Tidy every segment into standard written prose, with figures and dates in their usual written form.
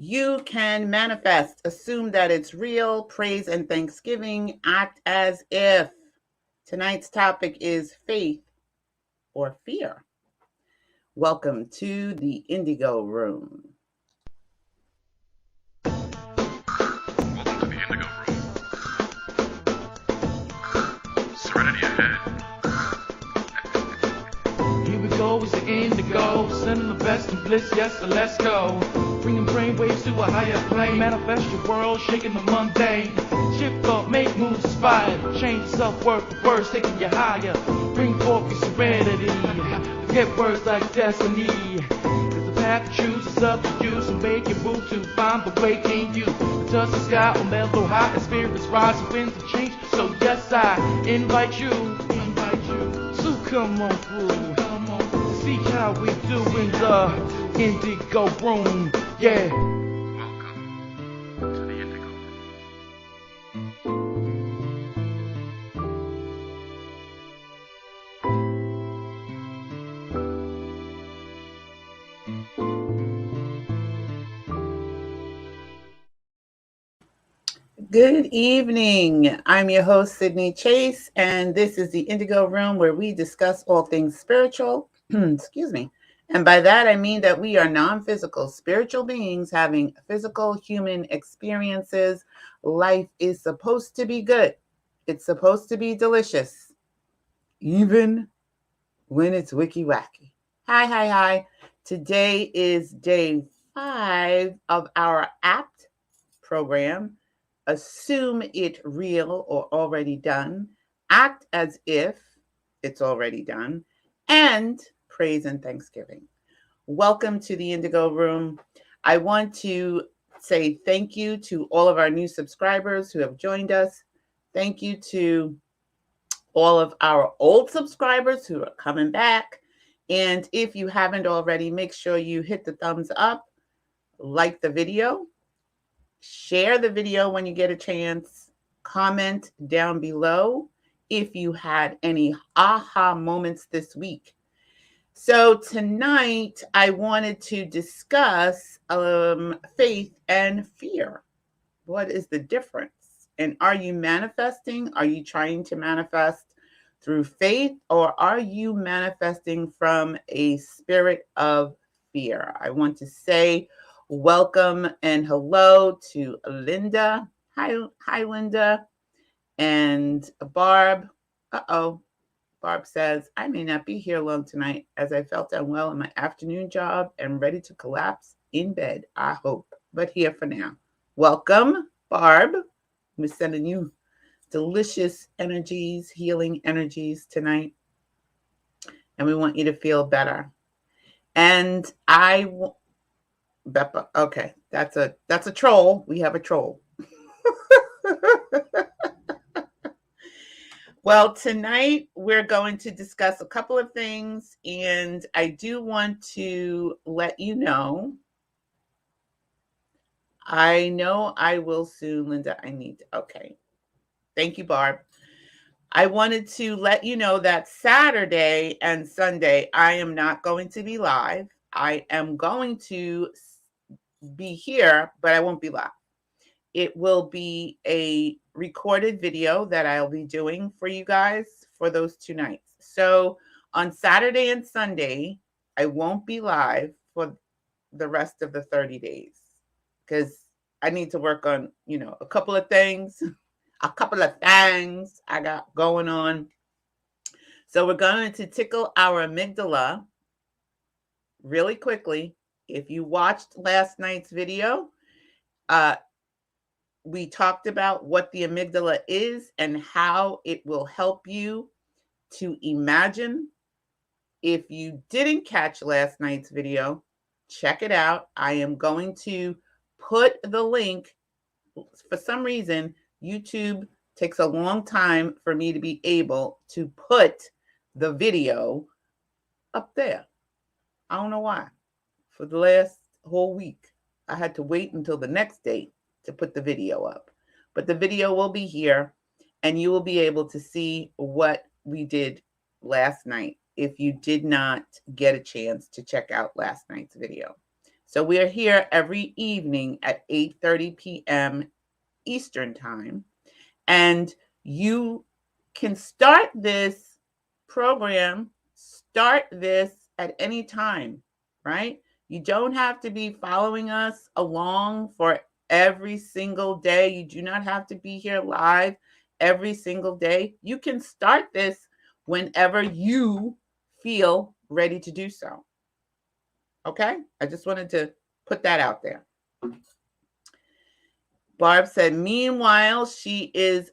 You can manifest, assume that it's real, praise and thanksgiving, act as if. Tonight's topic is faith or fear. Welcome to the Indigo Room. Welcome to the Indigo Room. Serenity ahead. Here we go, it's the Indigo, sending the best and bliss, yes, so let's go. Bringing brainwaves to a higher plane, manifest your world, shaking the mundane. Shift thought, make moves inspired, change self-worth for words, taking you higher. Bring forth your serenity, forget words like destiny. Cause the path you choose is up to you, so make your move to find the way in you. Touch the sky or mellow high, and spirits rise, and winds of change. So yes, I invite you. So come on through, to see how we do in the Indigo Room. Yeah. Welcome to the Indigo Room. Good evening. I'm your host, Sydney Chase, and this is the Indigo Room where we discuss all things spiritual. Excuse me. And by that, I mean that we are non-physical spiritual beings having physical human experiences. Life is supposed to be good. It's supposed to be delicious, even when it's wicky-wacky. Hi. Today is day 5 of our AAPT program. Assume it real or already done. Act as if it's already done. And praise and thanksgiving. Welcome to the Indigo Room. I want to say thank you to all of our new subscribers who have joined us. Thank you to all of our old subscribers who are coming back. And if you haven't already, make sure you hit the thumbs up, like the video, share the video when you get a chance, comment down below if you had any aha moments this week. So tonight I wanted to discuss faith and fear. What is the difference? And are you manifesting? Are you trying to manifest through faith, or are you manifesting from a spirit of fear? I want to say welcome and hello to Linda. Hi, Linda. And Barb. Barb says, I may not be here long tonight as I felt unwell in my afternoon job and ready to collapse in bed, I hope, but here for now. Welcome, Barb. We're sending you delicious energies, healing energies tonight. And we want you to feel better. And Beppa, okay, that's a troll. We have a troll. Well, tonight we're going to discuss a couple of things, and I do want to let you know. I know I will soon, Linda. Okay. Thank you, Barb. I wanted to let you know that Saturday and Sunday, I am not going to be live. I am going to be here, but I won't be live. It will be a recorded video that I'll be doing for you guys for those 2 nights. So on Saturday and Sunday, I won't be live for the rest of the 30 days because I need to work on, a couple of things I got going on. So we're going to tickle our amygdala really quickly. If you watched last night's video, we talked about what the amygdala is and how it will help you to imagine. If you didn't catch last night's video, check it out. I am going to put the link. For some reason, YouTube takes a long time for me to be able to put the video up there. I don't know why. For the last whole week, I had to wait until the next day to put the video up. But the video will be here, and you will be able to see what we did last night if you did not get a chance to check out last night's video. So we are here every evening at 8:30 p.m. Eastern Time. And you can start this program, start this at any time, right? You don't have to be following us along for every single day. You do not have to be here live every single day. You can start this whenever you feel ready to do so. Okay? I just wanted to put that out there. Barb said, meanwhile, she is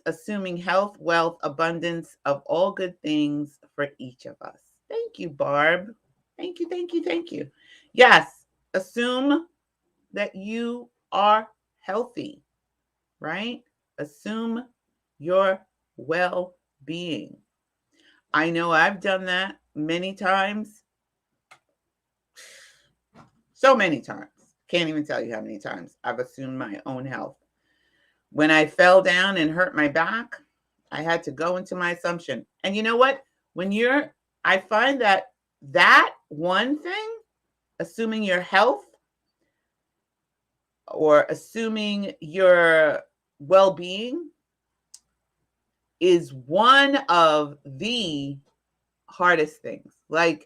assuming health, wealth, abundance of all good things for each of us. Thank you, Barb. Thank you, thank you, thank you. Yes, assume that you are healthy, right? Assume your well-being. I know I've done that many times. So many times. Can't even tell you how many times I've assumed my own health. When I fell down and hurt my back, I had to go into my assumption. And you know what? I find that one thing, assuming your health or assuming your well-being, is one of the hardest things. Like,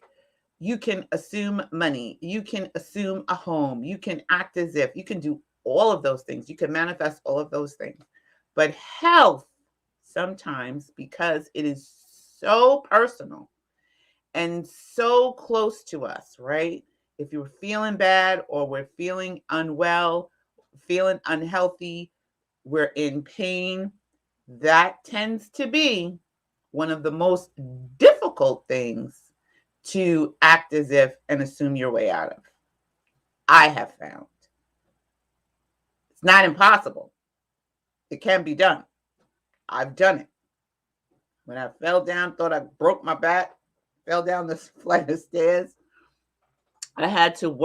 you can assume money, you can assume a home, you can act as if, you can do all of those things, you can manifest all of those things. But health, sometimes, because it is so personal and so close to us, right? If you're feeling bad or we're feeling unwell, feeling unhealthy, we're in pain, that tends to be one of the most difficult things to act as if and assume your way out of. I have found. It's not impossible. It can be done. I've done it. When I fell down, thought I broke my back, fell down this flight of stairs, I had to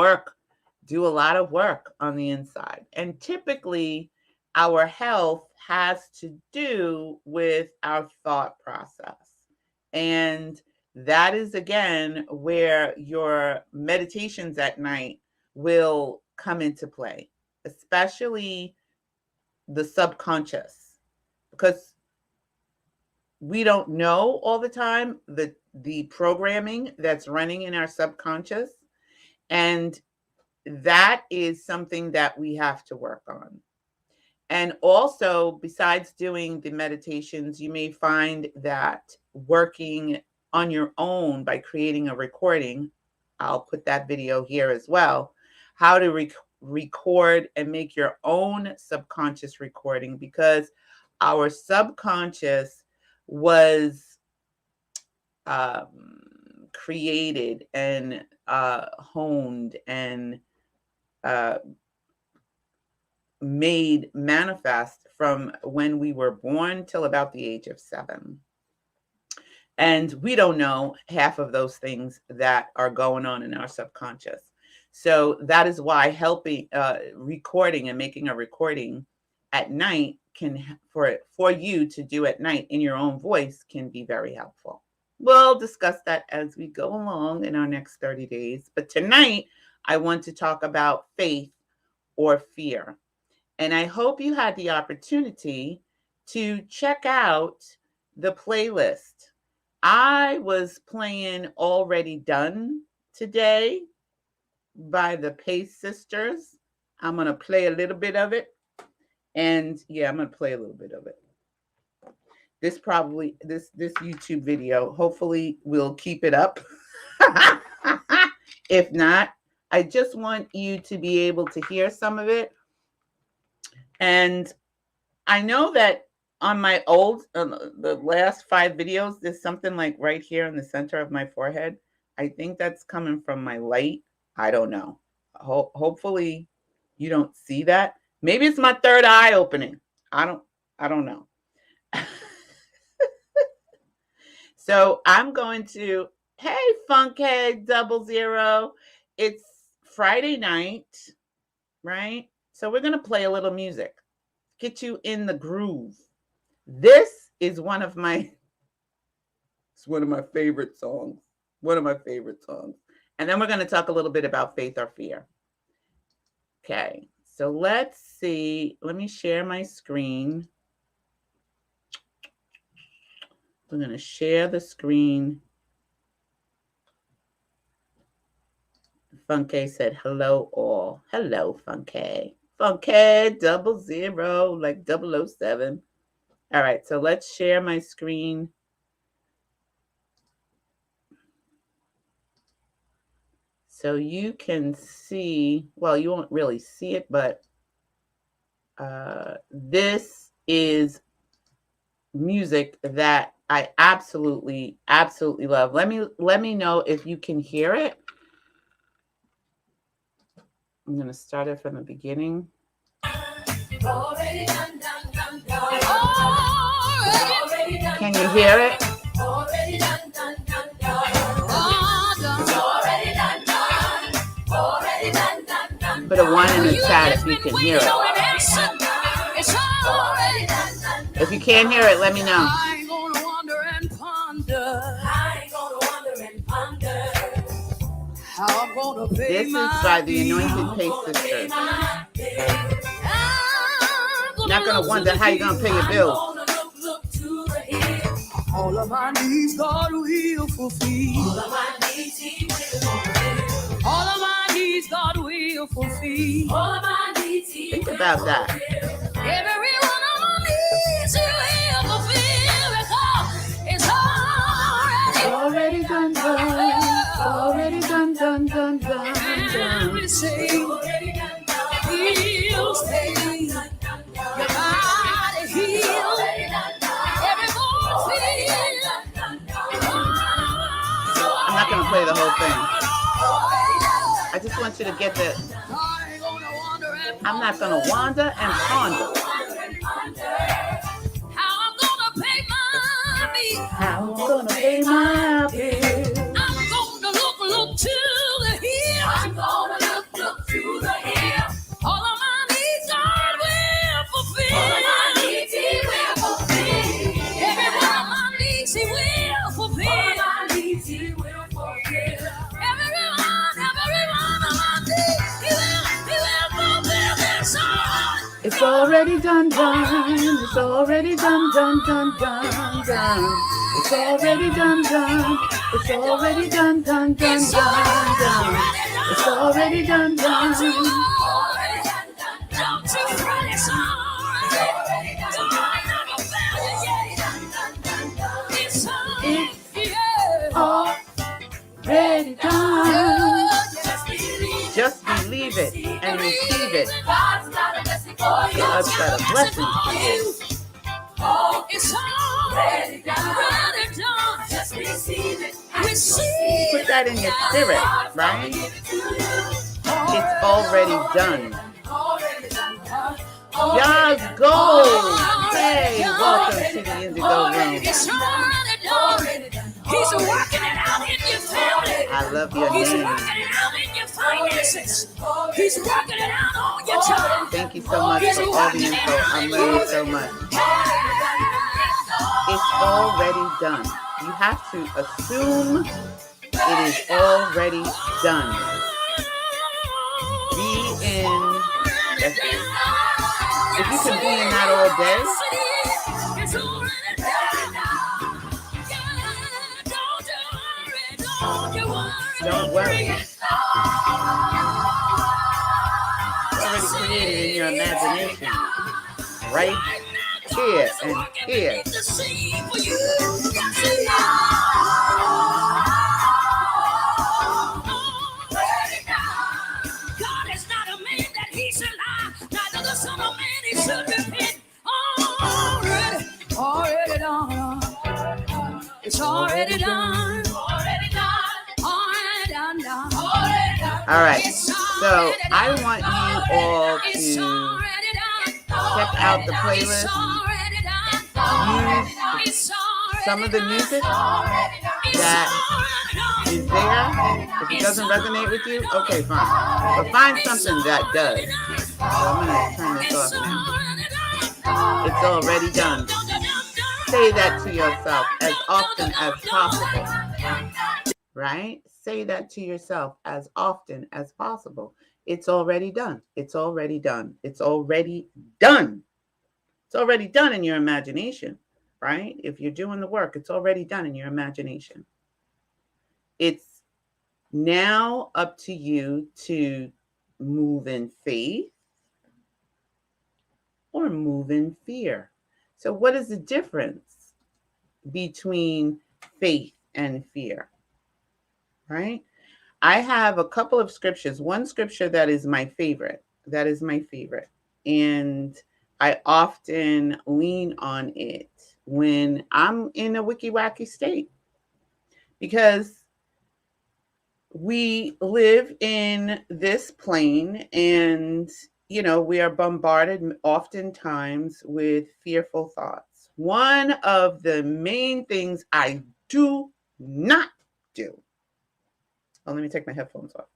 do a lot of work on the inside. And typically, our health has to do with our thought process. And that is, again, where your meditations at night will come into play, especially the subconscious, because we don't know all the time the programming that's running in our subconscious. And that is something that we have to work on. And also, besides doing the meditations, you may find that working on your own by creating a recording, I'll put that video here as well, how to record and make your own subconscious recording, because our subconscious was created and honed and made manifest from when we were born till about the age of 7. And we don't know half of those things that are going on in our subconscious. So that is why helping recording and making a recording at night for you to do at night in your own voice can be very helpful. We'll discuss that as we go along in our next 30 days. But tonight, I want to talk about faith or fear. And I hope you had the opportunity to check out the playlist. I was playing Already Done today by the Pace Sisters. I'm going to play a little bit of it. And yeah, I'm going to play a little bit of it. This YouTube video, hopefully we'll keep it up. If not, I just want you to be able to hear some of it. And I know that on my the last 5 videos, there's something like right here in the center of my forehead. I think that's coming from my light. I don't know. Hopefully you don't see that. Maybe it's my third eye opening. I don't know. So I'm going to, hey, Funkhead 00. It's Friday night, right? So we're going to play a little music, get you in the groove. This is one of my favorite songs. And And then we're going to talk a little bit about faith or fear. Okay, so let's see. Let me share my screen. I'm going to share the screen. Funke said, hello all. Hello, Funke. Funke 00, like 007. All right, so let's share my screen. So you can see, well, you won't really see it, but this is music that I absolutely love. Let me know if you can hear it. I'm going to start it from the beginning. Can you hear it? Put a 1 in the chat if you can hear it. If you can't hear it, let me know. This is by the Anointed Pace Sisters. Not gonna wonder how you're gonna pay your bills. All of my needs God will fulfill. All of my needs He will fulfill. All of my needs God will fulfill. All of my needs He will fulfill. Think about that. Every one of my needs He will fulfill. It's already done. Already done. Every say He'll stay. Your body healed. Every bone feel. I'm not gonna play the whole thing. I just want you to get that. I'm not gonna wander and ponder. How I'm gonna pay my bills. How I'm gonna pay my bills. I'm gonna look to the hill. I'm gonna look to the hill. All of my needs God will fulfill. All of my needs He will fulfill. Every one of my needs He will fulfill. All of my needs He will fulfill. Every one of my needs He will fulfill. It's already done. It's already done. It's already done. It's already done. It's already done. Don't you fret, it's already done. Never fail you yet. It's already done. Just believe it and receive it. God's got a blessing for you. God's got a blessing for you. It's already done. Just receive it. Receive. Put that in your spirit, right? It's already done. Yes, go. Hey, welcome to the Indigo room. It's already done. He's working it out in your family. I love your He's name. working it out in your finances. He's working it out on your job. Thank you so much for all the info. I'm learning so much. It's already done. You have to assume it is already done. Be in. If you can be in that all day, don't worry. It's already created in your imagination. Right here and here. God is not a man that he should lie, neither the son of man he should repent. Already done. It's already done. All right. So I want you all to check out the playlist. Use some of the music that is there. If it doesn't resonate with you, okay, fine. But find something that does. So I'm going to turn this off now. It's already done. Say that to yourself as often as possible. Right? say that to yourself as often as possible. It's already done. It's already done. It's already done. It's already done in your imagination, right? If you're doing the work, it's already done in your imagination. It's now up to you to move in faith or move in fear. So, what is the difference between faith and fear, right? I have a couple of scriptures. One scripture that is my favorite. That is my favorite. And I often lean on it when I'm in a wicky wacky state because we live in this plane and, we are bombarded oftentimes with fearful thoughts. One of the main things I do not do. Oh, let me take my headphones off.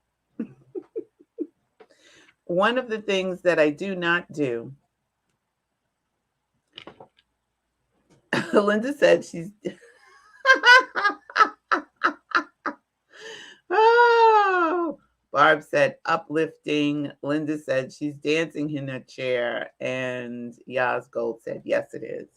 One of the things that I do not do, Linda said she's. Oh, Barb said uplifting. Linda said she's dancing in her chair. And Yaz Gold said, yes, it is.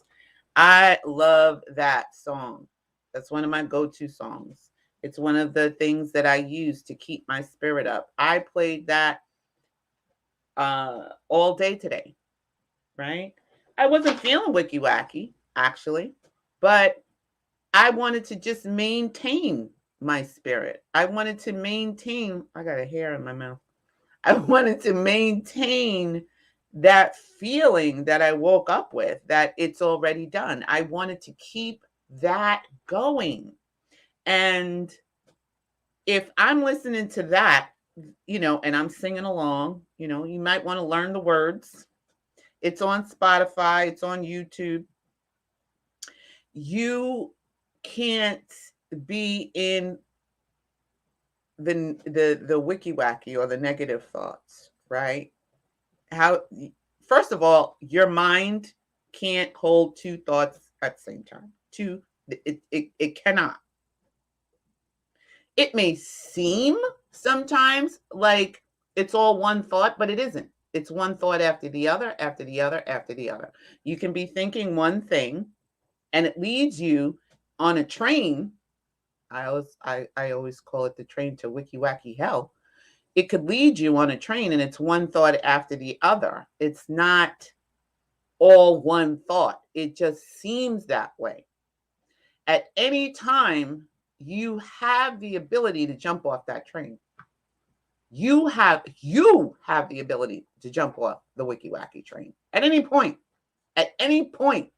I love that song. That's one of my go-to songs. It's one of the things that I use to keep my spirit up. I played that all day today, right? I wasn't feeling wicky wacky, actually, but I wanted to just maintain my spirit. I wanted to maintain, I got a hair in my mouth. I wanted to maintain that feeling that I woke up with, that it's already done. I wanted to keep that going. And if I'm listening to that, and I'm singing along, you might want to learn the words. It's on Spotify, it's on YouTube. You can't be in the wicky wacky or the negative thoughts, right? First of all, your mind can't hold two thoughts at the same time. It cannot. It may seem sometimes like it's all one thought, but it isn't. It's one thought after the other, after the other, after the other. You can be thinking one thing and it leads you on a train. I always call it the train to wicky wacky hell. It could lead you on a train and it's one thought after the other. It's not all one thought. It just seems that way. At any time, you have the ability to jump off that train. You have the ability to jump off the wicky wacky train at any point. At any point.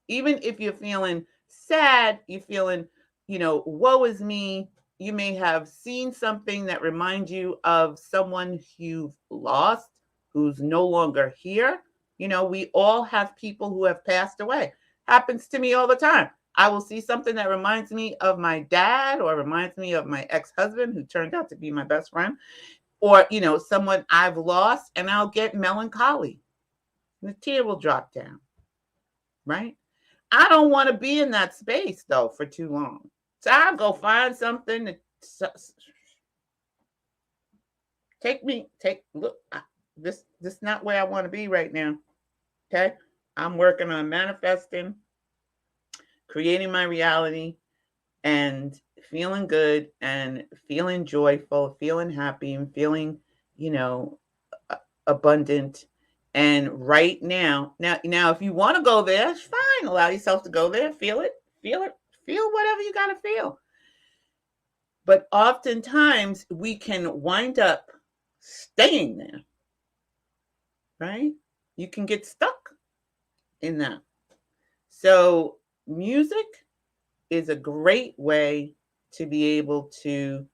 Even if you're feeling sad, you're feeling, woe is me. You may have seen something that reminds you of someone you've lost, who's no longer here. We all have people who have passed away. Happens to me all the time. I will see something that reminds me of my dad or reminds me of my ex-husband who turned out to be my best friend, or, someone I've lost, and I'll get melancholy. And the tear will drop down, right? I don't want to be in that space, though, for too long. So I'll go find something to look, this is not where I want to be right now. Okay? I'm working on manifesting, creating my reality, and feeling good and feeling joyful, feeling happy, and feeling, abundant. And right now, if you want to go there, it's fine. Allow yourself to go there, feel it, feel whatever you got to feel. But oftentimes we can wind up staying there, right? You can get stuck in that. So music is a great way to be able to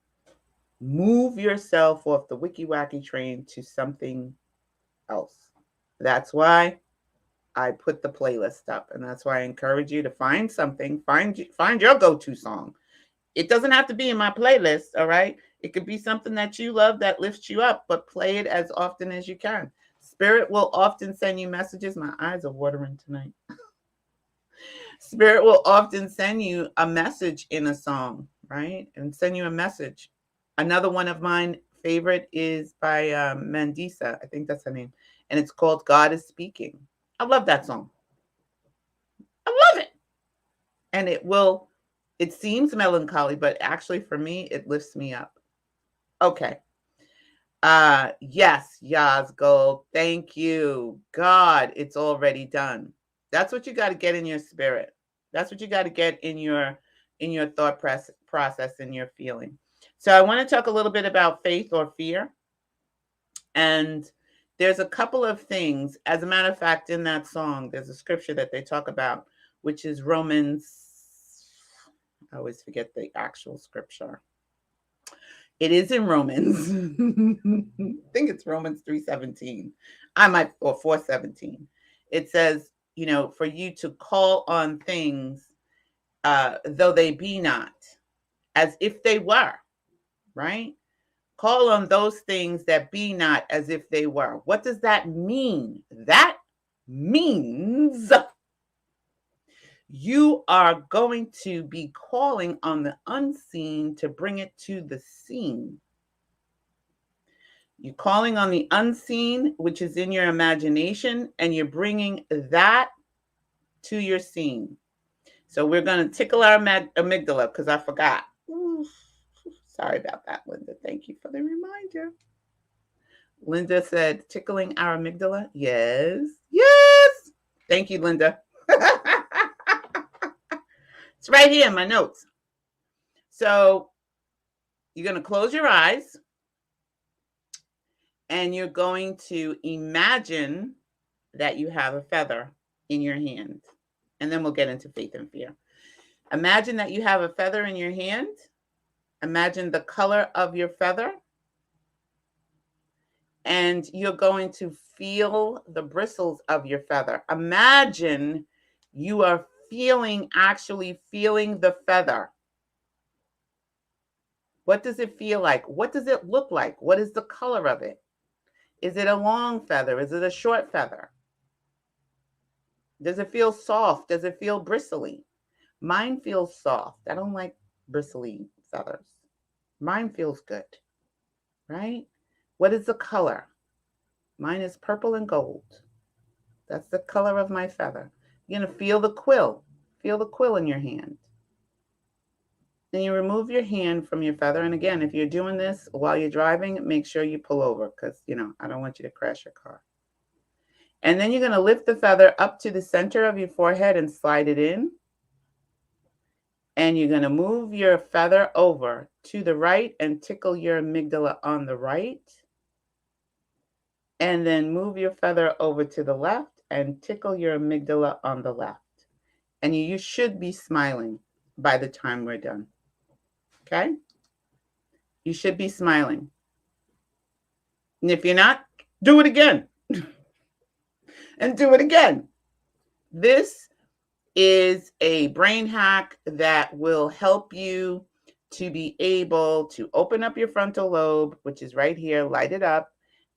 move yourself off the wicky wacky train to something else. That's why I put the playlist up, and that's why I encourage you to find something, find your go-to song. It doesn't have to be in my playlist, all right? It could be something that you love that lifts you up, but play it as often as you can. Spirit will often send you messages. My eyes are watering tonight. Spirit will often send you a message in a song, right? And send you a message. Another one of mine favorite is by Mandisa. I think that's her name. And it's called God is Speaking. I love that song. I love it. And it seems melancholy, but actually for me, it lifts me up. Okay. Yes, Yas Gold. Thank you. God, it's already done. That's what you got to get in your spirit. That's what you got to get in your thought process and your feeling. So I want to talk a little bit about faith or fear. And there's a couple of things. As a matter of fact, in that song, there's a scripture that they talk about, which is Romans. I always forget the actual scripture. It is in Romans. I think it's Romans 3:17. Or 4:17. It says, for you to call on things, though they be not, as if they were, right? Call on those things that be not as if they were. What does that mean? That means you are going to be calling on the unseen to bring it to the seen. You're calling on the unseen, which is in your imagination, and you're bringing that to your scene. So we're going to tickle our amygdala because I forgot. Ooh, sorry about that, Linda. Thank you for the reminder. Linda said, tickling our amygdala. Yes. Yes. Thank you, Linda. It's right here in my notes. So you're going to close your eyes and you're going to imagine that you have a feather in your hand. And then we'll get into faith and fear. Imagine that you have a feather in your hand. Imagine the color of your feather. And you're going to feel the bristles of your feather. Imagine you are actually feeling the feather. What does it feel like? What does it look like? What is the color of it? Is it a long feather? Is it a short feather? Does it feel soft? Does it feel bristly? Mine feels soft. I don't like bristly feathers. Mine feels good, right? What is the color? Mine is purple and gold. That's the color of my feather. You're going to feel the quill. Feel the quill in your hand. Then you remove your hand from your feather. And again, if you're doing this while you're driving, make sure you pull over because, I don't want you to crash your car. And then you're going to lift the feather up to the center of your forehead and slide it in. And you're going to move your feather over to the right and tickle your amygdala on the right. And then move your feather over to the left and tickle your amygdala on the left. And you should be smiling by the time we're done. Okay? You should be smiling. And if you're not, do it again. And do it again. This is a brain hack that will help you to be able to open up your frontal lobe, which is right here, light it up,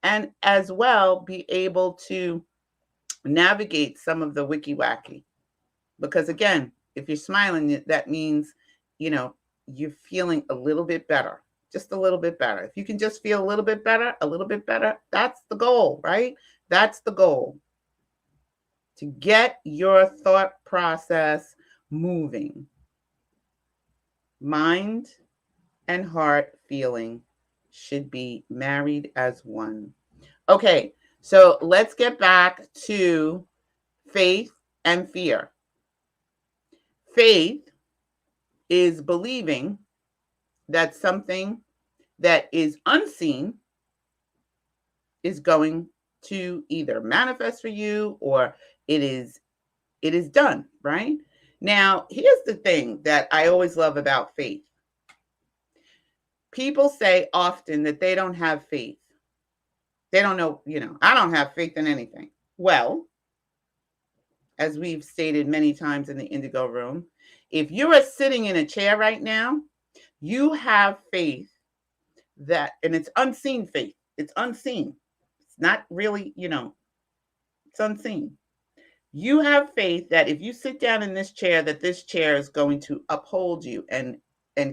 and as well be able to navigate some of the wicky-wacky. Because again, if you're smiling, that means, you're feeling a little bit better, just a little bit better. If you can just feel a little bit better, that's the goal, right? That's the goal. To get your thought process moving. Mind and heart feeling should be married as one. Okay, so let's get back to faith and fear. Faith is believing that something that is unseen is going to either manifest for you or it is done, right? Now, here's the thing that I always love about faith. People say often that they don't have faith. They don't know, I don't have faith in anything. Well, as we've stated many times in the Indigo Room, if you are sitting in a chair right now, you have faith that, and it's unseen faith. It's unseen. It's not really, it's unseen. You have faith that if you sit down in this chair, that this chair is going to uphold you and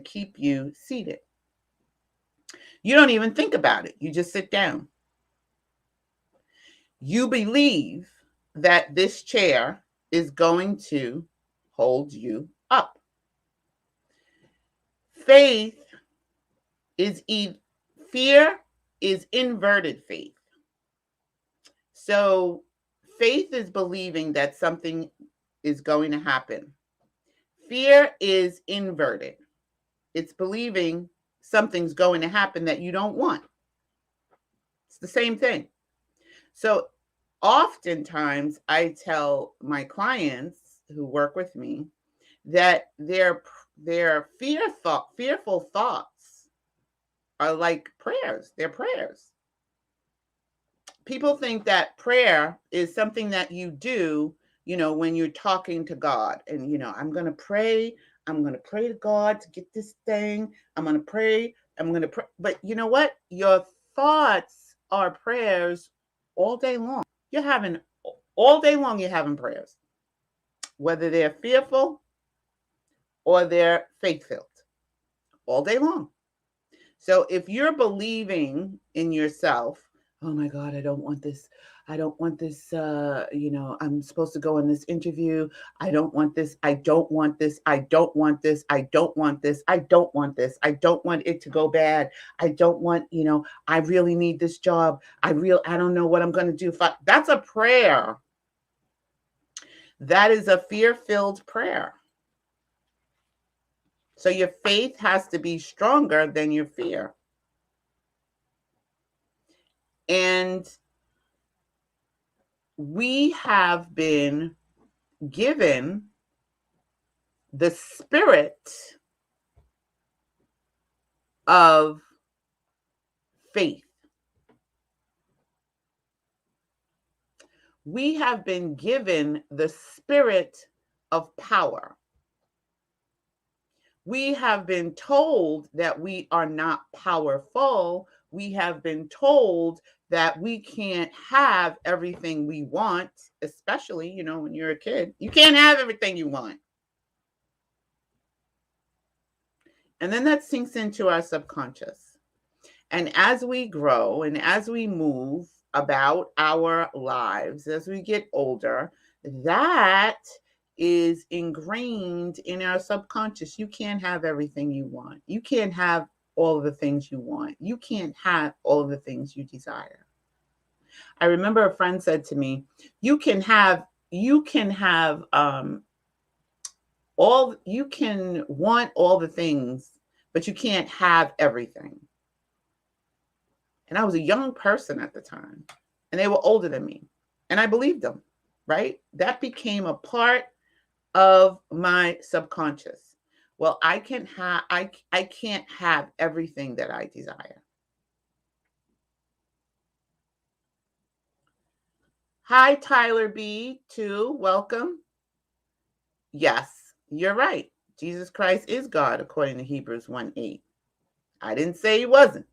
keep you seated. You don't even think about it. You just sit down. You believe that this chair is going to hold you up. Faith is fear is inverted faith. So faith is believing that something is going to happen. Fear is inverted. It's believing something's going to happen that you don't want. It's the same thing. So oftentimes I tell my clients who work with me that their fearful thoughts are like prayers. They're prayers. People think that prayer is something that you do, when you're talking to God. And, I'm going to pray. I'm going to pray to God to get this thing. I'm going to pray. I'm going to pray. But you know what? Your thoughts are prayers all day long. All day long, you're having prayers, whether they're fearful or they're faith-filled, all day long. So if you're believing in yourself, oh my God, I don't want this. I don't want this. I'm supposed to go in this interview. I don't want this. I don't want this. I don't want this. I don't want this. I don't want this. I don't want it to go bad. I don't want, I really need this job. I don't know what I'm going to do. That's a prayer. That is a fear-filled prayer. So your faith has to be stronger than your fear. And we have been given the spirit of faith. We have been given the spirit of power. We have been told that we are not powerful. We have been told that we can't have everything we want, especially, when you're a kid. You can't have everything you want. And then that sinks into our subconscious. And as we grow and as we move about our lives, as we get older, that is ingrained in our subconscious. You can't have everything you want. You can't have all of the things you want. You can't have all of the things you desire. I remember a friend said to me, you can want all the things, but you can't have everything. And I was a young person at the time, and they were older than me, and I believed them, right? That became a part of my subconscious. Well, I can't have everything that I desire. Hi, Tyler B. too. Welcome. Yes, you're right. Jesus Christ is God, according to Hebrews 1:8. I didn't say he wasn't.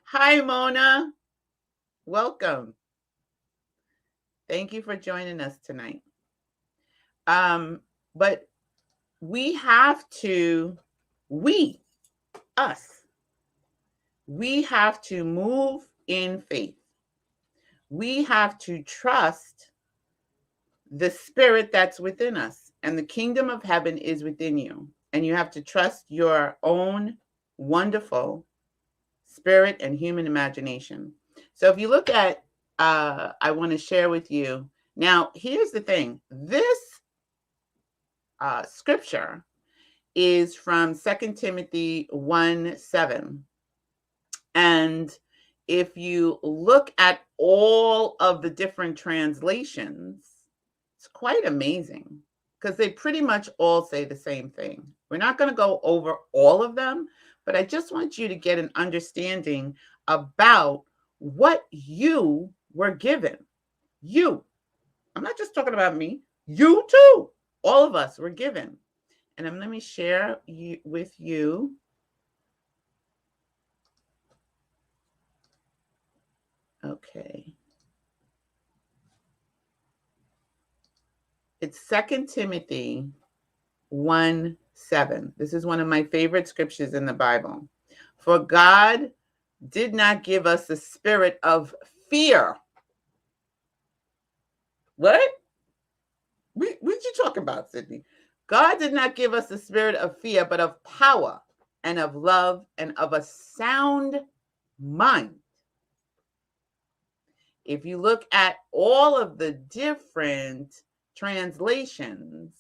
Hi, Mona. Welcome. Thank you for joining us tonight. But we have to move in faith. We have to trust the spirit that's within us, and the kingdom of heaven is within you. And you have to trust your own wonderful spirit and human imagination. So if you look at, I want to share with you. Now, here's the thing. This scripture is from 2 Timothy 1:7. And if you look at all of the different translations, it's quite amazing because they pretty much all say the same thing. We're not going to go over all of them, but I just want you to get an understanding about what you were given. You. I'm not just talking about me. You too. All of us were given. And let me share with you. Okay. It's 2 Timothy 1:7. 7. This is one of my favorite scriptures in the Bible. For God did not give us the spirit of fear. What? What you talking about, Sydney? God did not give us the spirit of fear, but of power and of love and of a sound mind. If you look at all of the different translations,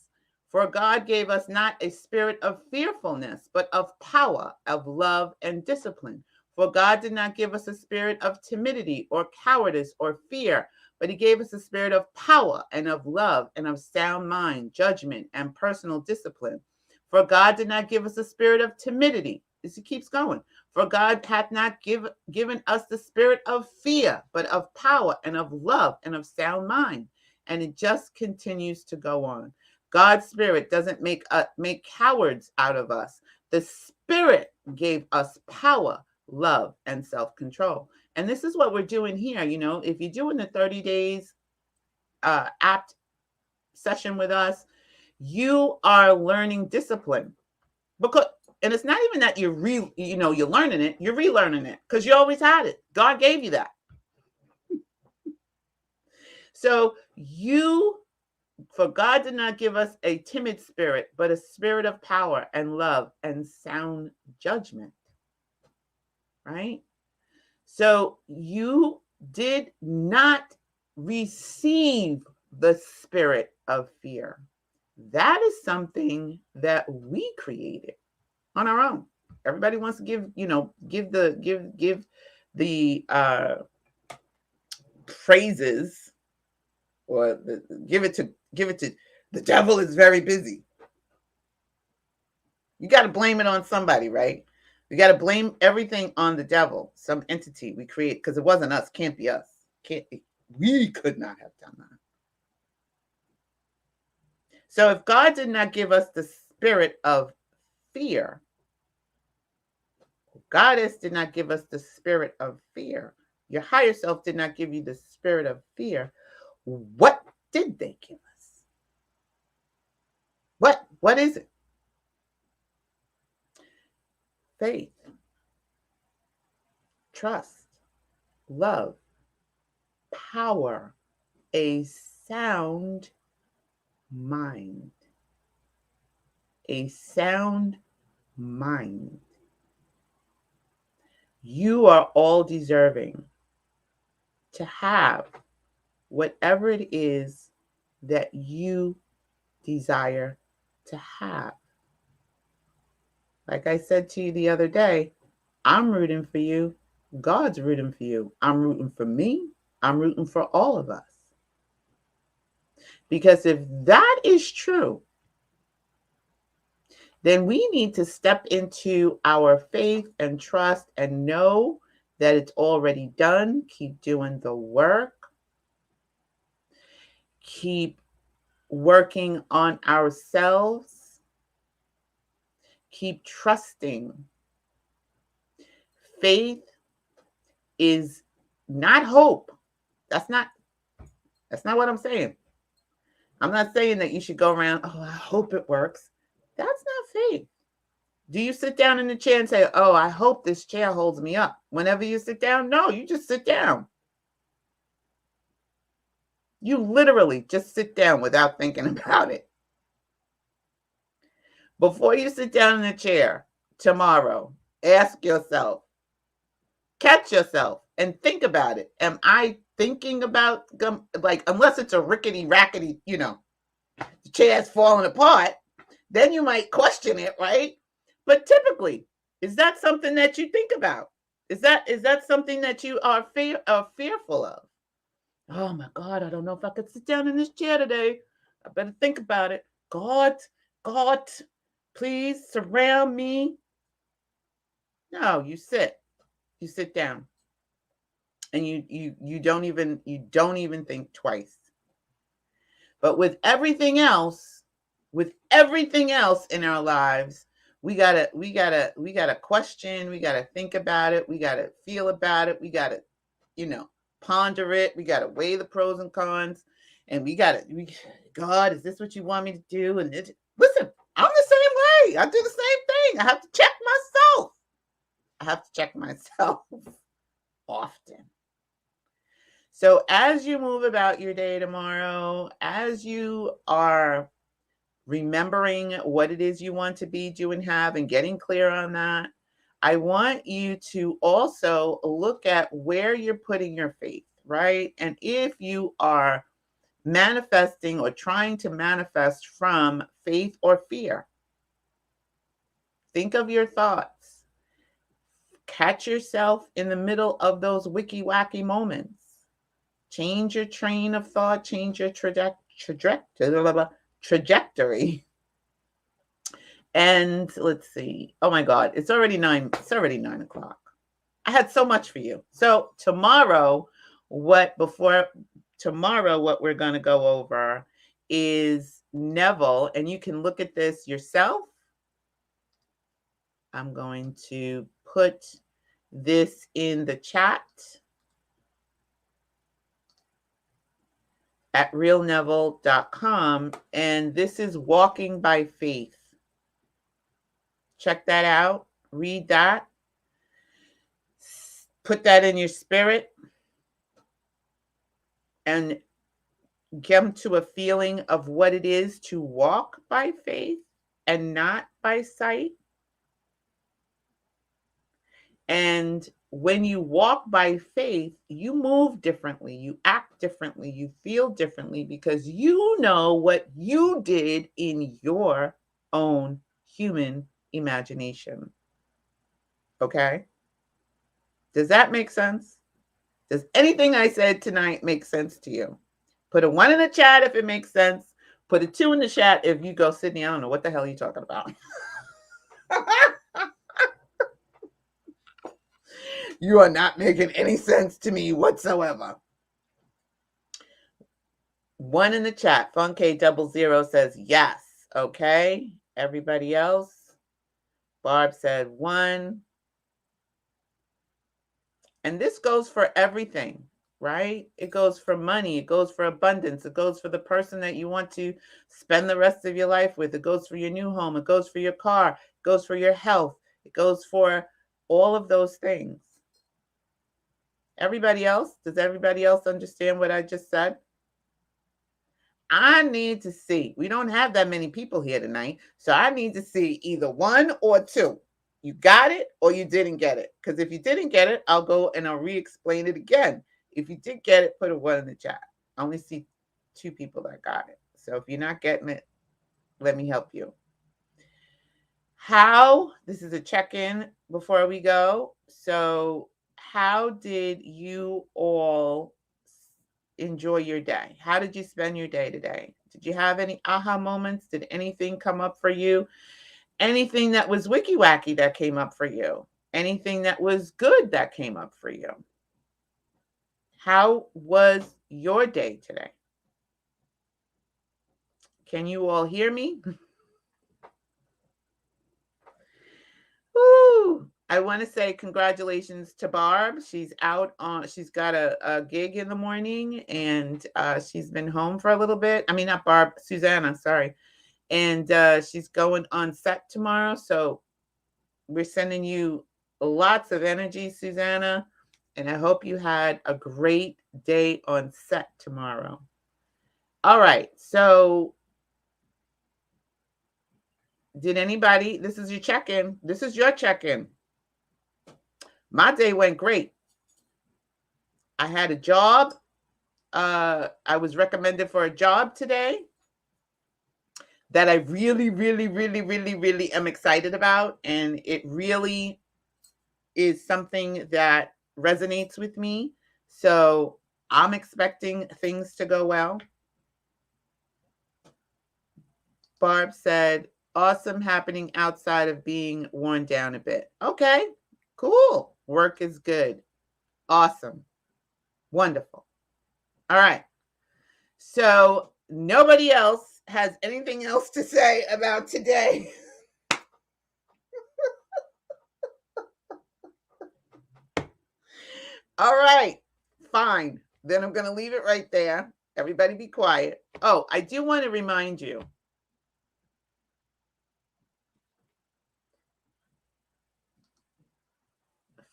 for God gave us not a spirit of fearfulness, but of power, of love, and discipline. For God did not give us a spirit of timidity or cowardice or fear, but he gave us a spirit of power and of love and of sound mind, judgment, and personal discipline. For God did not give us a spirit of timidity. This keeps going. For God hath not given us the spirit of fear, but of power and of love and of sound mind. And it just continues to go on. God's spirit doesn't make cowards out of us. The spirit gave us power, love, and self-control. And this is what we're doing here. You know, if you're doing the 30 days AAPT session with us, you are learning discipline. And it's not even that you're learning it, you're relearning it because you always had it. God gave you that. So for God did not give us a timid spirit, but a spirit of power and love and sound judgment. Right? So you did not receive the spirit of fear. That is something that we created on our own. Everybody wants to give the praises or give it to the devil is very busy. You got to blame it on somebody, right? We got to blame everything on the devil, some entity we create, because it wasn't us. Can't be us. We could not have done that. So if God did not give us the spirit of fear, Goddess did not give us the spirit of fear. Your higher self did not give you the spirit of fear. What did they give us? What is it? Faith, trust, love, power, a sound mind. A sound mind. You are all deserving to have whatever it is that you desire to have. Like I said to you the other day, I'm rooting for you. God's rooting for you. I'm rooting for me. I'm rooting for all of us. Because if that is true, then we need to step into our faith and trust and know that it's already done. Keep doing the work. Keep working on ourselves. Keep trusting. Faith is not hope. That's not what I'm saying. I'm not saying that you should go around, oh, I hope it works. That's not faith. Do you sit down in the chair and say, oh, I hope this chair holds me up? Whenever you sit down? No, you just sit down. You literally just sit down without thinking about it. Before you sit down in the chair tomorrow, ask yourself, catch yourself, and think about it. Am I thinking about, unless it's a rickety, rackety, the chair's falling apart, then you might question it, right? But typically, is that something that you think about? Is that something that you are fearful of? Oh my God, I don't know if I could sit down in this chair today. I better think about it. God, please surround me. No, you sit down. And you don't even think twice. But with everything else in our lives, we gotta question, we gotta think about it, we gotta feel about it, we gotta, ponder it, we gotta weigh the pros and cons, and God, is this what you want me to do? And listen, I'm the same way. I do the same thing. I have to check myself. I have to check myself often. So as you move about your day tomorrow, as you are remembering what it is you want to be, do, and have, and getting clear on that, I want you to also look at where you're putting your faith, right? And if you are manifesting or trying to manifest from faith or fear, think of your thoughts. Catch yourself in the middle of those wicky-wacky moments. Change your train of thought, change your trajectory. And let's see. Oh my God, it's already 9. It's already 9 o'clock. I had so much for you. So tomorrow, what we're going to go over is Neville, and you can look at this yourself. I'm going to put this in the chat at realneville.com, and this is Walking by Faith. Check that out. Read that. Put that in your spirit and come to a feeling of what it is to walk by faith and not by sight. And when you walk by faith, you move differently, you act differently, you feel differently because you know what you did in your own human imagination. Okay? Does that make sense? Does anything I said tonight make sense to you? Put a 1 in the chat if it makes sense. Put a 2 in the chat if you go, Sydney, I don't know what the hell you're talking about. You are not making any sense to me whatsoever. 1 in the chat. Funk00 says yes. Okay. Everybody else? Barb said 1. And this goes for everything, right? It goes for money. It goes for abundance. It goes for the person that you want to spend the rest of your life with. It goes for your new home. It goes for your car. It goes for your health. It goes for all of those things. Everybody else? Does everybody else understand what I just said? I need to see. We don't have that many people here tonight. So I need to see either 1 or 2. You got it or you didn't get it. Because if you didn't get it, I'll go and I'll re-explain it again. If you did get it, put a 1 in the chat. I only see 2 people that got it. So if you're not getting it, let me help you. This is a check-in before we go. So how did you all enjoy your day? How did you spend your day today? Did you have any aha moments? Did anything come up for you? Anything that was wicky-wacky that came up for you? Anything that was good that came up for you? How was your day today? Can you all hear me? Woo! I want to say congratulations to Barb. She's got a gig in the morning and she's been home for a little bit. I mean, not Barb, Susanna, sorry. And she's going on set tomorrow. So we're sending you lots of energy, Susanna. And I hope you had a great day on set tomorrow. All right. So this is your check-in. This is your check-in. My day went great. I had a job. I was recommended for a job today that I really, really, really, really, really am excited about. And it really is something that resonates with me. So I'm expecting things to go well. Barb said, awesome happening outside of being worn down a bit. Okay, cool. Work is good. Awesome. Wonderful. All right. So nobody else has anything else to say about today. All right. Fine. Then I'm going to leave it right there. Everybody be quiet. Oh, I do want to remind you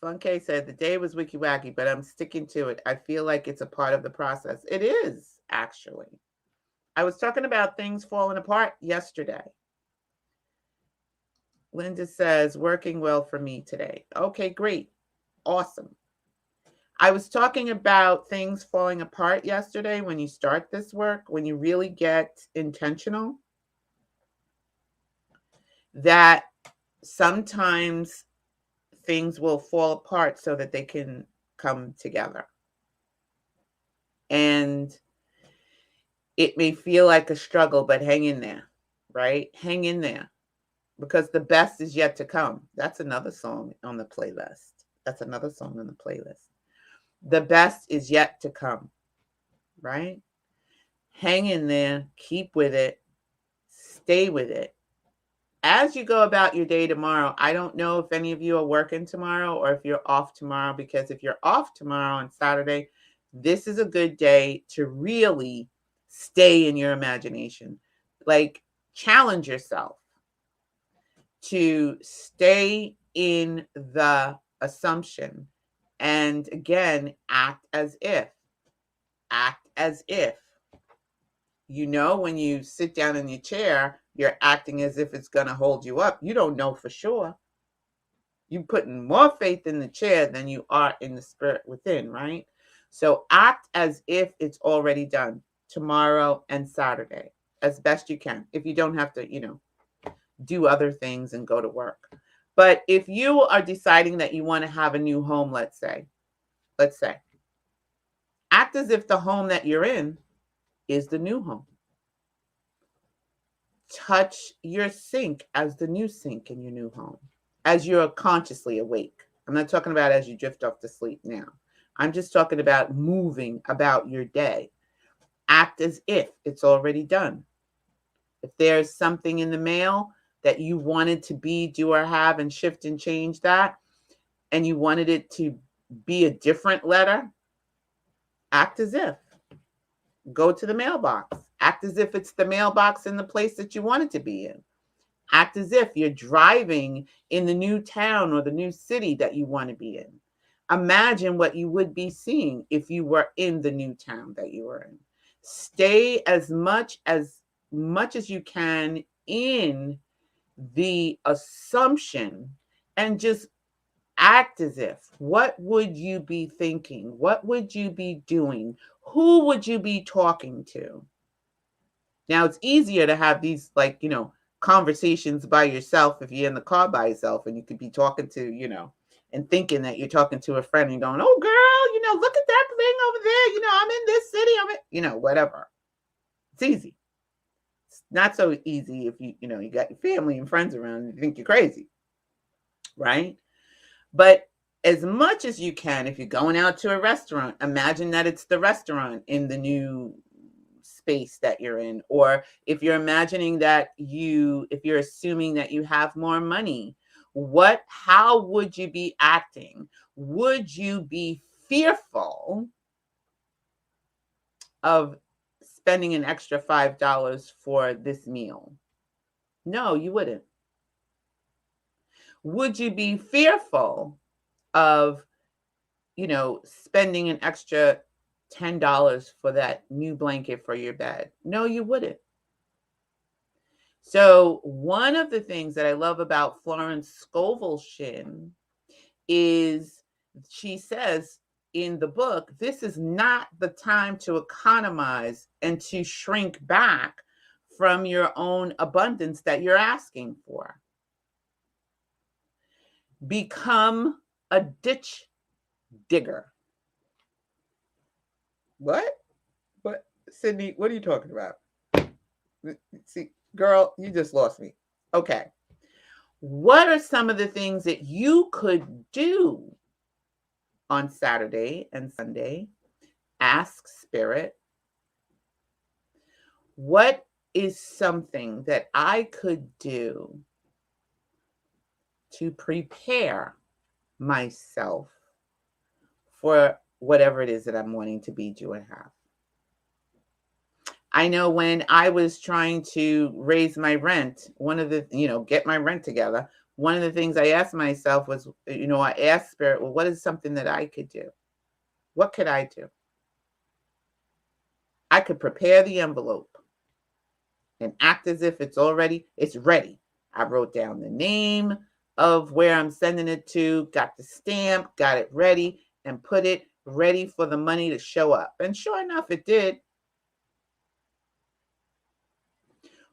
Funke said the day was wiki wacky, but I'm sticking to it. I feel like it's a part of the process. It is, actually. I was talking about things falling apart yesterday. Linda says, working well for me today. Okay, great. Awesome. I was talking about things falling apart yesterday when you start this work, when you really get intentional, that sometimes things will fall apart so that they can come together. And it may feel like a struggle, but hang in there, right? Hang in there, because the best is yet to come. That's another song on the playlist. The best is yet to come, right? Hang in there, keep with it, stay with it. As you go about your day tomorrow, I don't know if any of you are working tomorrow or if you're off tomorrow, because if you're off tomorrow on Saturday, this is a good day to really stay in your imagination. Like, challenge yourself to stay in the assumption, and again, act as if. You know, when you sit down in your chair, you're acting as if it's going to hold you up. You don't know for sure. You're putting more faith in the chair than you are in the spirit within, right? So act as if it's already done tomorrow and Saturday as best you can. If you don't have to, do other things and go to work. But if you are deciding that you want to have a new home, let's say, act as if the home that you're in is the new home. Touch your sink as the new sink in your new home, as you're consciously awake. I'm not talking about as you drift off to sleep now. I'm just talking about moving about your day. Act as if it's already done. If there's something in the mail that you wanted to be, do, or have, and shift and change that, and you wanted it to be a different letter, act as if. Go to the mailbox. Act as if it's the mailbox in the place that you want it to be in. Act as if you're driving in the new town or the new city that you want to be in. Imagine what you would be seeing if you were in the new town that you were in. Stay as much as you can in the assumption and just act as if. What would you be thinking? What would you be doing? Who would you be talking to? Now, it's easier to have these, conversations by yourself if you're in the car by yourself, and you could be talking to, and thinking that you're talking to a friend and going, oh, girl, look at that thing over there. I'm in this city. Whatever. It's easy. It's not so easy if you got your family and friends around and you think you're crazy, right? But as much as you can, if you're going out to a restaurant, imagine that it's the restaurant in the new space that you're in. Or if you're imagining that if you're assuming that you have more money, how would you be acting? Would you be fearful of spending an extra $5 for this meal? No, you wouldn't. Would you be fearful of, spending an extra $10 for that new blanket for your bed? No, you wouldn't. So one of the things that I love about Florence Scovel's Shin is she says in the book, this is not the time to economize and to shrink back from your own abundance that you're asking for. Become a ditch digger. What? Sydney, what are you talking about? See, girl, you just lost me. Okay. What are some of the things that you could do on Saturday and Sunday? Ask Spirit, what is something that I could do to prepare myself for whatever it is that I'm wanting to be, do, and have? I know when I was trying to raise my rent, one of the, get my rent together, One of the things I asked myself was, I asked Spirit, well, what is something that I could do? What could I do? I could prepare the envelope and act as if it's ready. I wrote down the name of where I'm sending it to, got the stamp, got it ready, and put it ready for the money to show up. And sure enough, it did.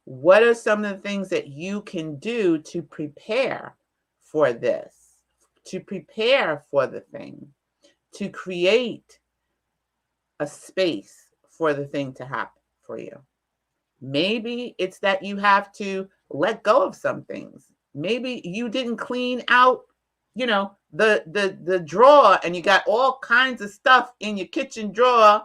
What are some of the things that you can do to prepare for this, to prepare for the thing, to create a space for the thing to happen for you? Maybe it's that you have to let go of some things. Maybe you didn't clean out, the drawer, and you got all kinds of stuff in your kitchen drawer.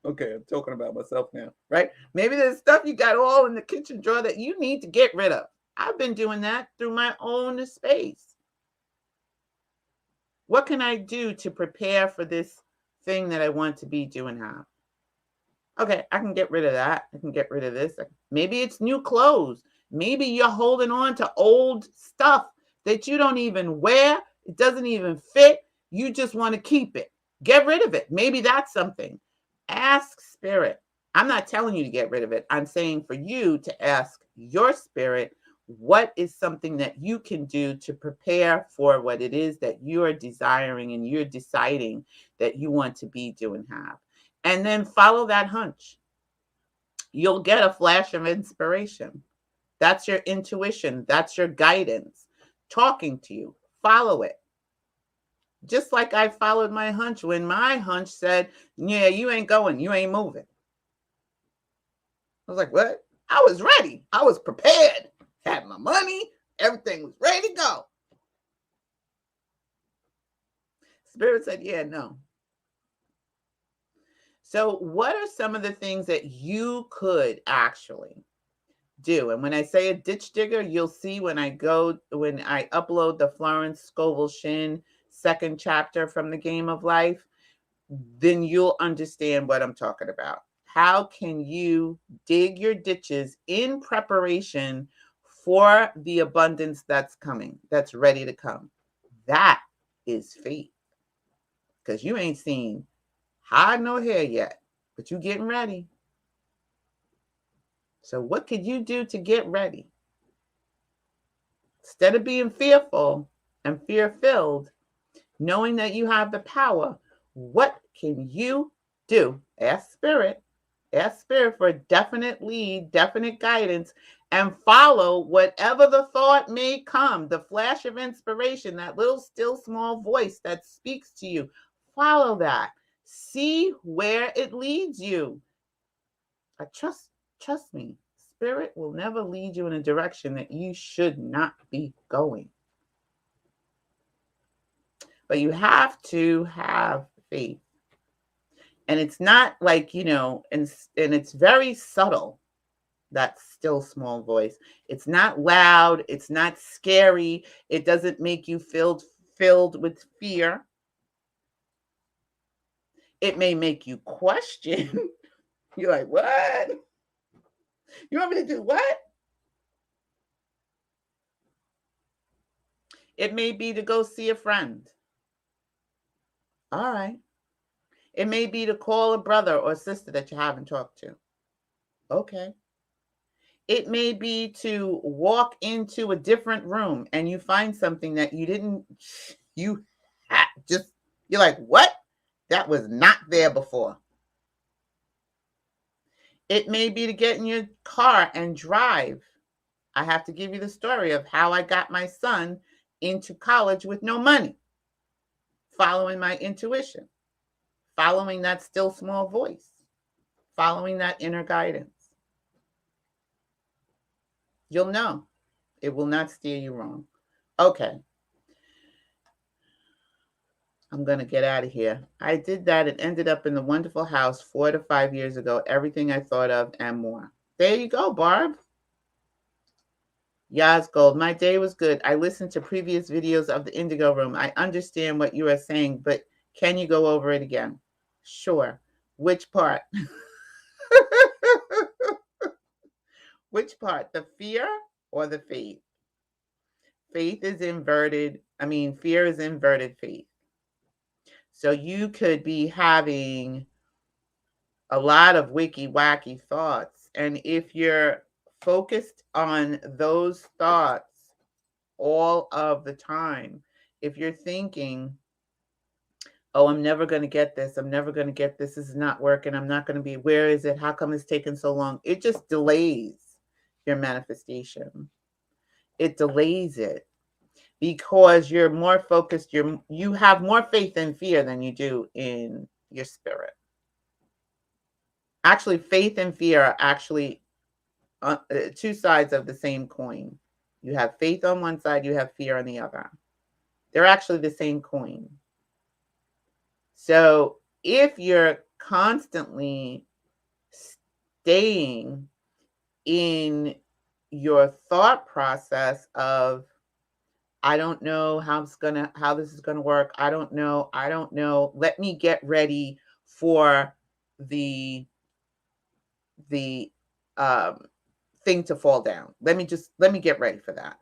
Okay, I'm talking about myself now, right? Maybe there's stuff you got all in the kitchen drawer that you need to get rid of. I've been doing that through my own space. What can I do to prepare for this thing that I want to be doing now? Okay, I can get rid of that. I can get rid of this. Maybe it's new clothes. Maybe you're holding on to old stuff that you don't even wear. It doesn't even fit. You just want to keep it. Get rid of it. Maybe that's something. Ask Spirit. I'm not telling you to get rid of it. I'm saying for you to ask your spirit, what is something that you can do to prepare for what it is that you're desiring and you're deciding that you want to be, do, and have. And then follow that hunch. You'll get a flash of inspiration. That's your intuition. That's your guidance talking to you. Follow it. Just like I followed my hunch when my hunch said, yeah, you ain't going, you ain't moving. I was like, what? I was ready. I was prepared. Had my money. Everything was ready to go. Spirit said, yeah, no. So what are some of the things that you could actually do? And when I say a ditch digger, you'll see when I upload the Florence Scovel Shinn second chapter from the Game of Life, then you'll understand what I'm talking about. How can you dig your ditches in preparation for the abundance that's coming, that's ready to come? That is faith. Because you ain't seen hide nor hair yet, but you getting ready. So what could you do to get ready? Instead of being fearful and fear-filled, knowing that you have the power, what can you do? Ask Spirit for a definite lead, definite guidance, and follow whatever the thought may come, the flash of inspiration, that little still small voice that speaks to you. Follow that. See where it leads you. Trust me, Spirit will never lead you in a direction that you should not be going. But you have to have faith. And it's not like, and it's very subtle, that still small voice. It's not loud. It's not scary. It doesn't make you filled with fear. It may make you question. You're like, what? You want me to do what? It may be to go see a friend. All right. It may be to call a brother or sister that you haven't talked to. Okay. It may be to walk into a different room and you find something that you're like, what? That was not there before. It may be to get in your car and drive. I have to give you the story of how I got my son into college with no money, following my intuition, following that still small voice, following that inner guidance. You'll know. It will not steer you wrong. Okay. I'm going to get out of here. I did that. It ended up in the wonderful house 4 to 5 years ago. Everything I thought of and more. There you go, Barb. Yas Gold. My day was good. I listened to previous videos of the Indigo Room. I understand what you are saying, but can you go over it again? Sure. Which part? Which part? The fear or the faith? Faith is inverted. Fear is inverted faith. So you could be having a lot of wicky wacky thoughts. And if you're focused on those thoughts all of the time, if you're thinking, oh, I'm never going to get this, I'm never going to get this, this is not working, I'm not going to be, where is it? How come it's taking so long? It just delays your manifestation. It delays it because you're more focused, you have more faith in fear than you do in your spirit. Actually, faith and fear are actually two sides of the same coin. You have faith on one side, you have fear on the other. They're actually the same coin. So if you're constantly staying in your thought process of, I don't know how this is gonna work. I don't know. Let me get ready for the thing to fall down. Let me get ready for that.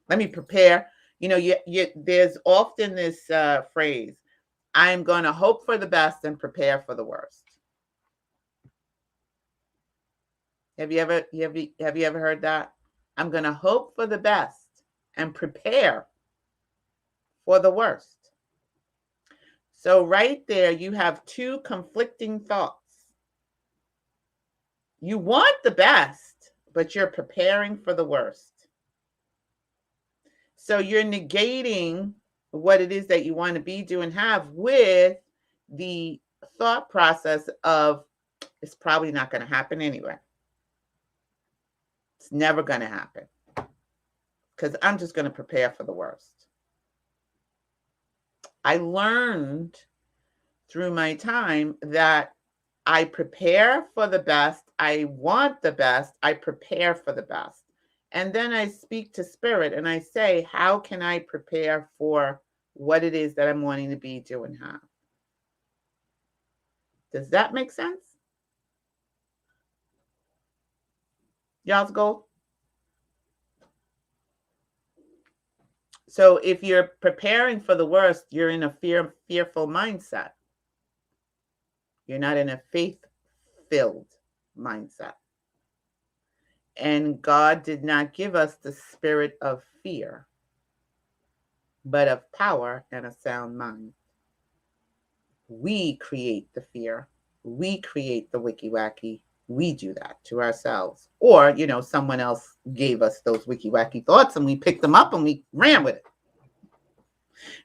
Let me prepare. There's often this phrase, I'm going to hope for the best and prepare for the worst. Have you ever heard that? I'm going to hope for the best and prepare for the worst. So right there, you have two conflicting thoughts. You want the best, but you're preparing for the worst. So you're negating what it is that you want to be, do, and have with the thought process of, it's probably not going to happen anyway. It's never going to happen because I'm just going to prepare for the worst. I learned through my time that I prepare for the best. I want the best. I prepare for the best. And then I speak to spirit and I say, how can I prepare for what it is that I'm wanting to be, do, and have? Does that make sense? Y'all's goal? So if you're preparing for the worst, you're in a fearful mindset. You're not in a faith-filled mindset. And God did not give us the spirit of fear, but of power and a sound mind. We create the fear. We create the wicky-wacky. We do that to ourselves. Or, someone else gave us those wicky-wacky thoughts and we picked them up and we ran with it.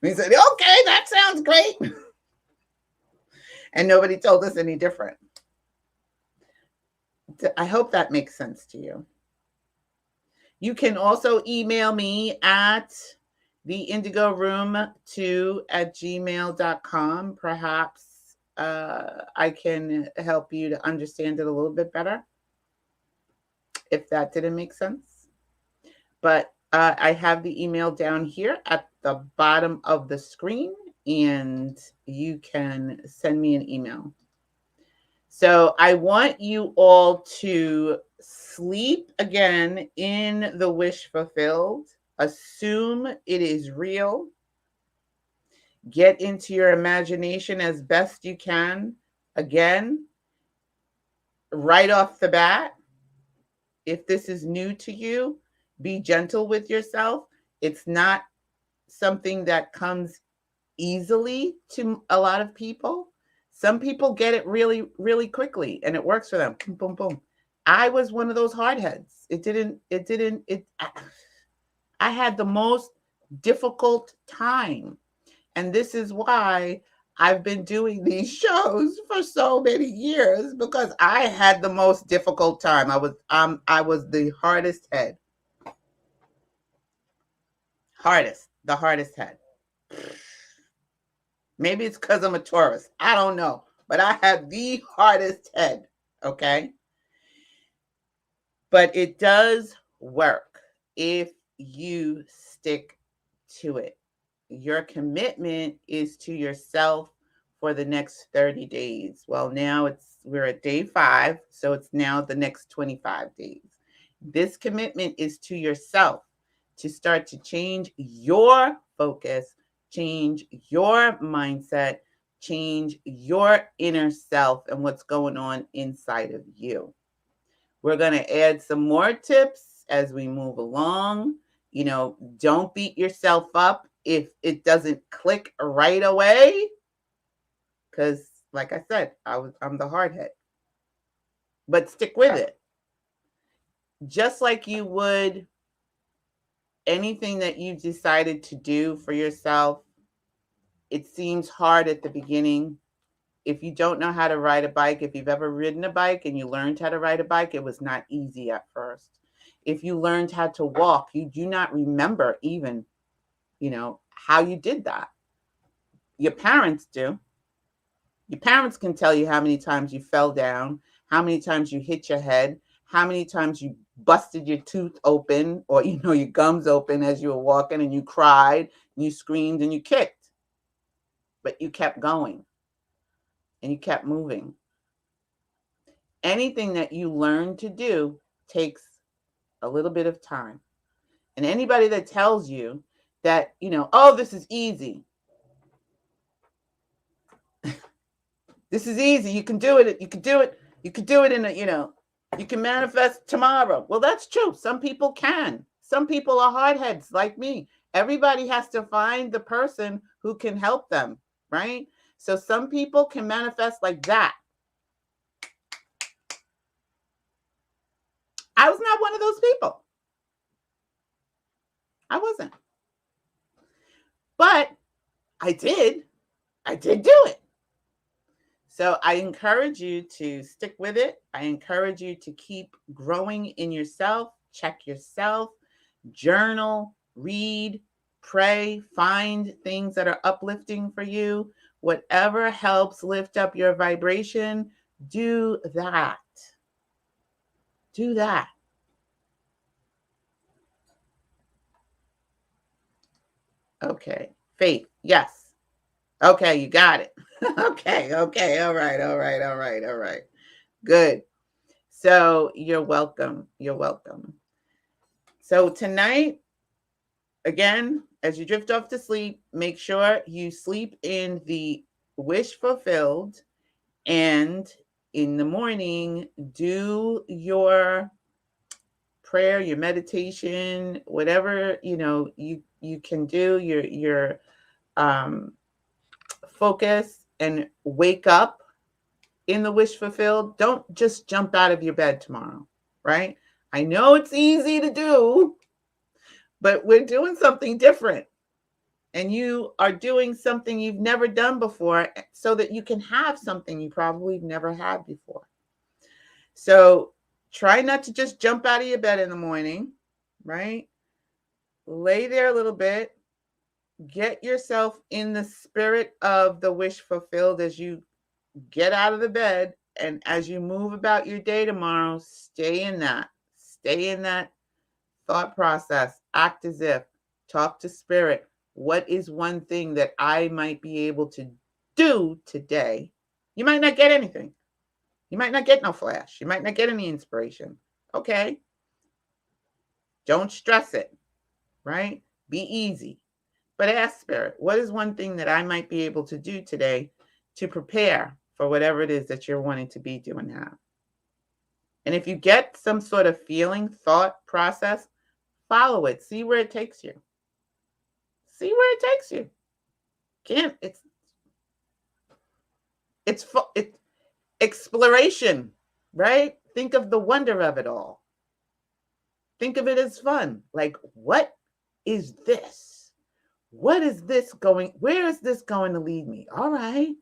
We said, okay, that sounds great. And nobody told us any different. I hope that makes sense to you. You can also email me at theindigoroom2@gmail.com. Perhaps I can help you to understand it a little bit better, if that didn't make sense. But I have the email down here at the bottom of the screen, and you can send me an email. So I want you all to sleep again in the wish fulfilled. Assume it is real. Get into your imagination as best you can. Again, right off the bat, if this is new to you, be gentle with yourself. It's not something that comes easily to a lot of people. Some people get it really, really quickly and it works for them. Boom, boom, boom. I was one of those hardheads. I had the most difficult time. And this is why I've been doing these shows for so many years, because I had the most difficult time. I was the hardest head. The hardest head. Maybe it's because I'm a Taurus. I don't know. But I have the hardest head. Okay? But it does work if you stick to it. Your commitment is to yourself for the next 30 days. Well, now we're at day 5, so it's now the next 25 days. This commitment is to yourself to start to change your focus, change your mindset, change your inner self and what's going on inside of you. We're going to add some more tips as we move along. You know, don't beat yourself up if it doesn't click right away. Because, like I said, I'm the hard head. But stick with it. Just like you would anything that you decided to do for yourself, it seems hard at the beginning. If you don't know how to ride a bike, if you've ever ridden a bike and you learned how to ride a bike, it was not easy at first. If you learned how to walk, you do not remember even, how you did that. Your parents do. Your parents can tell you how many times you fell down, how many times you hit your head, how many times you busted your tooth open or, your gums open as you were walking, and you cried, and you screamed, and you kicked. But you kept going and you kept moving. Anything that you learn to do takes a little bit of time. And anybody that tells you that, oh, this is easy. This is easy. You can do it. You can do it. You can do it in you can manifest tomorrow. Well, that's true. Some people can. Some people are hardheads like me. Everybody has to find the person who can help them, right? So some people can manifest like that. I was not one of those people. I wasn't. But I did do it. So I encourage you to stick with it. I encourage you to keep growing in yourself, check yourself, journal, read, pray, find things that are uplifting for you. Whatever helps lift up your vibration, do that. Do that. Okay. Faith. Yes. Okay, you got it. Okay. All right. Good. So you're welcome. So tonight, again, as you drift off to sleep, make sure you sleep in the wish fulfilled, and in the morning, do your prayer, your meditation, whatever, you can do, your focus, and wake up in the wish fulfilled. Don't just jump out of your bed tomorrow, right? I know it's easy to do, but we're doing something different. And you are doing something you've never done before so that you can have something you probably never had before. So try not to just jump out of your bed in the morning, right? Lay there a little bit. Get yourself in the spirit of the wish fulfilled as you get out of the bed. And as you move about your day tomorrow, stay in that thought process. Act as if. Talk to spirit. What is one thing that I might be able to do today? You might not get anything. You might not get no flash. You might not get any inspiration. Okay. Don't stress it, right? Be easy. But ask spirit, what is one thing that I might be able to do today to prepare for whatever it is that you're wanting to be doing now? And if you get some sort of feeling, thought, process, follow it. See where it takes you. It's exploration, right? Think of the wonder of it all. Think of it as fun. Like, what is this? Where is this going to lead me? All right,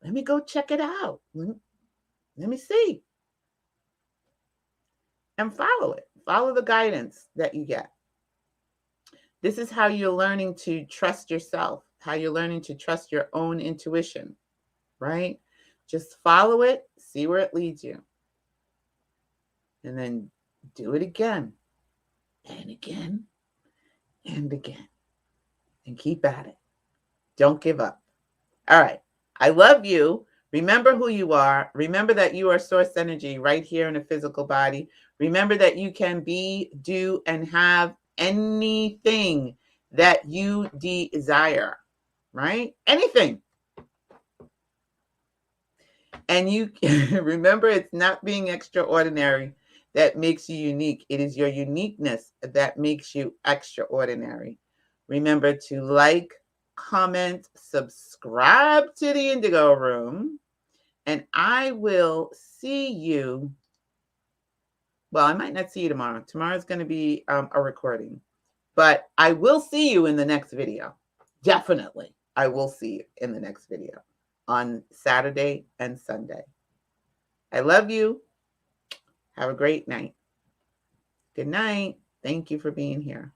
let me go check it out. Let me see. And follow it. Follow the guidance that you get. This is how you're learning to trust yourself, how you're learning to trust your own intuition, right? Just follow it, see where it leads you. And then do it again and again and again. And keep at it. Don't give up. All right. I love you. Remember who you are. Remember that you are source energy right here in a physical body. Remember that you can be, do, and have anything that you desire, right? Anything. And you remember, it's not being extraordinary that makes you unique. It is your uniqueness that makes you extraordinary. Remember to like, comment, subscribe to the Indigo Room, and I will see you. Well, I might not see you tomorrow. Tomorrow's going to be a recording, but I will see you in the next video. Definitely, I will see you in the next video on Saturday and Sunday. I love you. Have a great night. Good night. Thank you for being here.